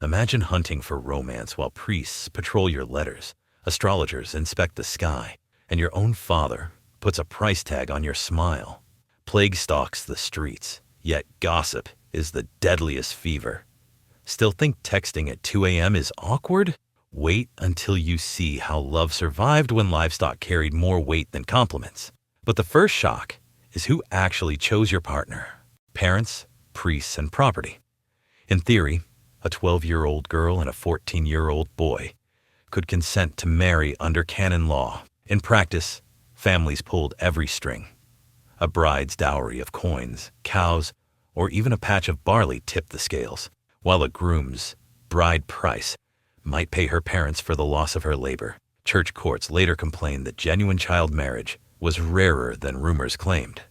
Imagine hunting for romance while priests patrol your letters, astrologers inspect the sky, and your own father puts a price tag on your smile. Plague stalks the streets, yet gossip is the deadliest fever. Still think texting at 2 a.m. is awkward? Wait until you see how love survived when livestock carried more weight than compliments. But the first shock is who actually chose your partner: parents, priests, and property. In theory, a 12-year-old girl and a 14-year-old boy could consent to marry under canon law. In practice, families pulled every string. A bride's dowry of coins, cows, or even a patch of barley tipped the scales, while a groom's bride price might pay her parents for the loss of her labor. Church courts later complained that genuine child marriage was rarer than rumors claimed,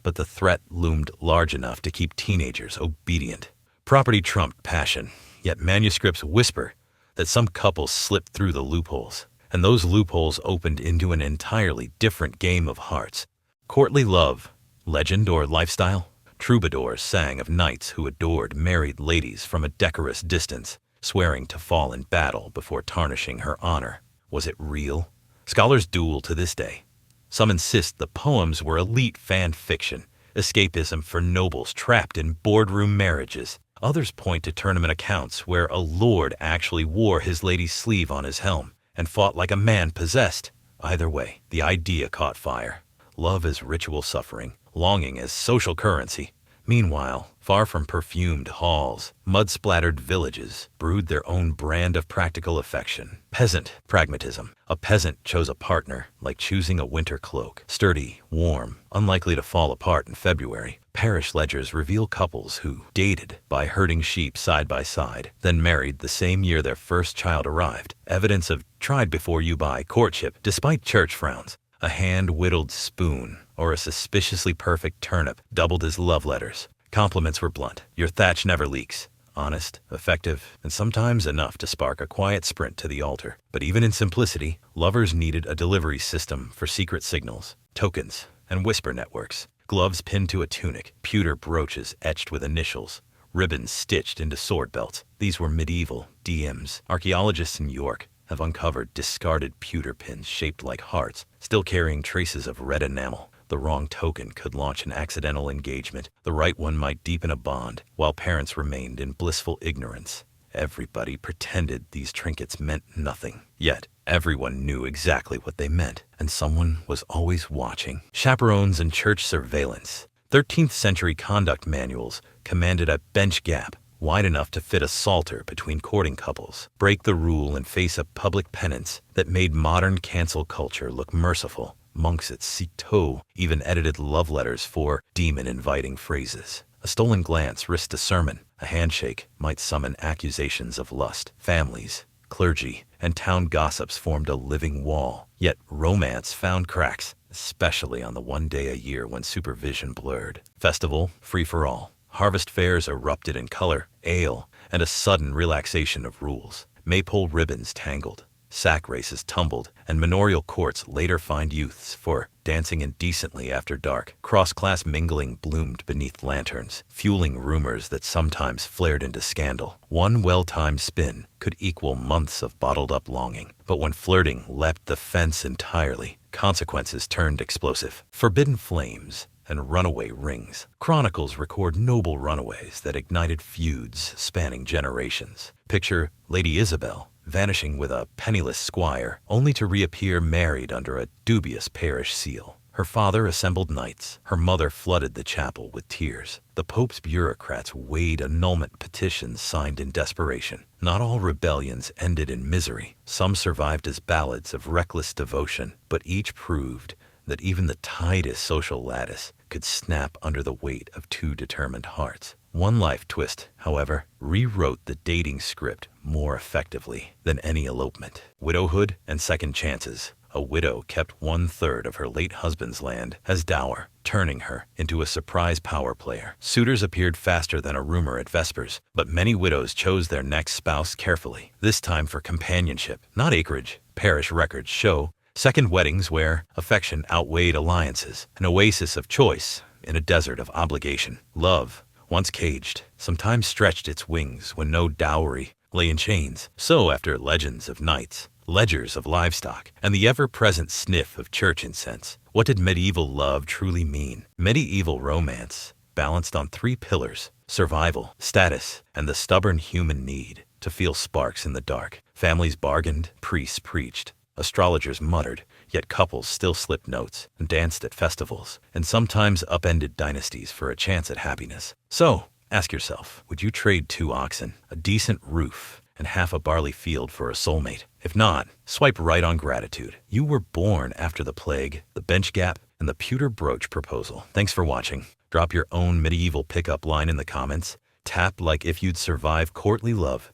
but the threat loomed large enough to keep teenagers obedient. Property trumped passion, yet manuscripts whisper that some couples slipped through the loopholes, and those loopholes opened into an entirely different game of hearts. Courtly love, legend or lifestyle? Troubadours sang of knights who adored married ladies from a decorous distance, swearing to fall in battle before tarnishing her honor. Was it real? Scholars duel to this day. Some insist the poems were elite fan fiction, escapism for nobles trapped in boardroom marriages. Others point to tournament accounts where a lord actually wore his lady's sleeve on his helm and fought like a man possessed. Either way, the idea caught fire. Love as ritual suffering, longing as social currency. Meanwhile, far from perfumed halls, mud-splattered villages brewed their own brand of practical affection. Peasant pragmatism. A peasant chose a partner like choosing a winter cloak. Sturdy, warm, unlikely to fall apart in February. Parish ledgers reveal couples who dated by herding sheep side by side, then married the same year their first child arrived. Evidence of tried-before-you-buy courtship despite church frowns. A hand-whittled spoon or a suspiciously perfect turnip doubled as love letters. Compliments were blunt. Your thatch never leaks. Honest, effective, and sometimes enough to spark a quiet sprint to the altar. But even in simplicity, lovers needed a delivery system for secret signals, tokens, and whisper networks. Gloves pinned to a tunic, pewter brooches etched with initials, ribbons stitched into sword belts. These were medieval DMs. Archaeologists in York have uncovered discarded pewter pins shaped like hearts, still carrying traces of red enamel. The wrong token could launch an accidental engagement. The right one might deepen a bond, while parents remained in blissful ignorance. Everybody pretended these trinkets meant nothing. Yet, everyone knew exactly what they meant, and someone was always watching. Chaperones and church surveillance. 13th century conduct manuals commanded a bench gap wide enough to fit a psalter between courting couples. Break the rule and face a public penance that made modern cancel culture look merciful. Monks at Citeaux even edited love letters for demon-inviting phrases. A stolen glance risked a sermon. A handshake might summon accusations of lust. Families, clergy, and town gossips formed a living wall. Yet romance found cracks, especially on the one day a year when supervision blurred. Festival, free-for-all. Harvest fairs erupted in color, ale, and a sudden relaxation of rules. Maypole ribbons tangled, sack races tumbled, and manorial courts later fined youths for dancing indecently after dark. Cross-class mingling bloomed beneath lanterns, fueling rumors that sometimes flared into scandal. One well-timed spin could equal months of bottled-up longing. But when flirting leapt the fence entirely, consequences turned explosive. Forbidden flames and runaway rings. Chronicles record noble runaways that ignited feuds spanning generations. Picture Lady Isabel vanishing with a penniless squire, only to reappear married under a dubious parish seal. Her father assembled knights. Her mother flooded the chapel with tears. The Pope's bureaucrats weighed annulment petitions signed in desperation. Not all rebellions ended in misery. Some survived as ballads of reckless devotion, but each proved that even the tightest social lattice could snap under the weight of two determined hearts. One life twist, however, rewrote the dating script more effectively than any elopement. Widowhood and second chances. A widow kept 1/3 of her late husband's land as dower, turning her into a surprise power player. Suitors appeared faster than a rumor at Vespers, but many widows chose their next spouse carefully, this time for companionship, not acreage. Parish records show second weddings where affection outweighed alliances, an oasis of choice in a desert of obligation. Love, once caged, sometimes stretched its wings when no dowry lay in chains. So after legends of knights, ledgers of livestock, and the ever-present sniff of church incense, what did medieval love truly mean? Medieval romance balanced on three pillars: survival, status, and the stubborn human need to feel sparks in the dark. Families bargained, priests preached, astrologers muttered, yet couples still slipped notes and danced at festivals, and sometimes upended dynasties for a chance at happiness. So, ask yourself, would you trade 2 oxen, a decent roof, and half a barley field for a soulmate? If not, swipe right on gratitude. You were born after the plague, the bench gap, and the pewter brooch proposal. Thanks for watching. Drop your own medieval pickup line in the comments, tap like if you'd survive courtly love,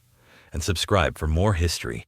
and subscribe for more history.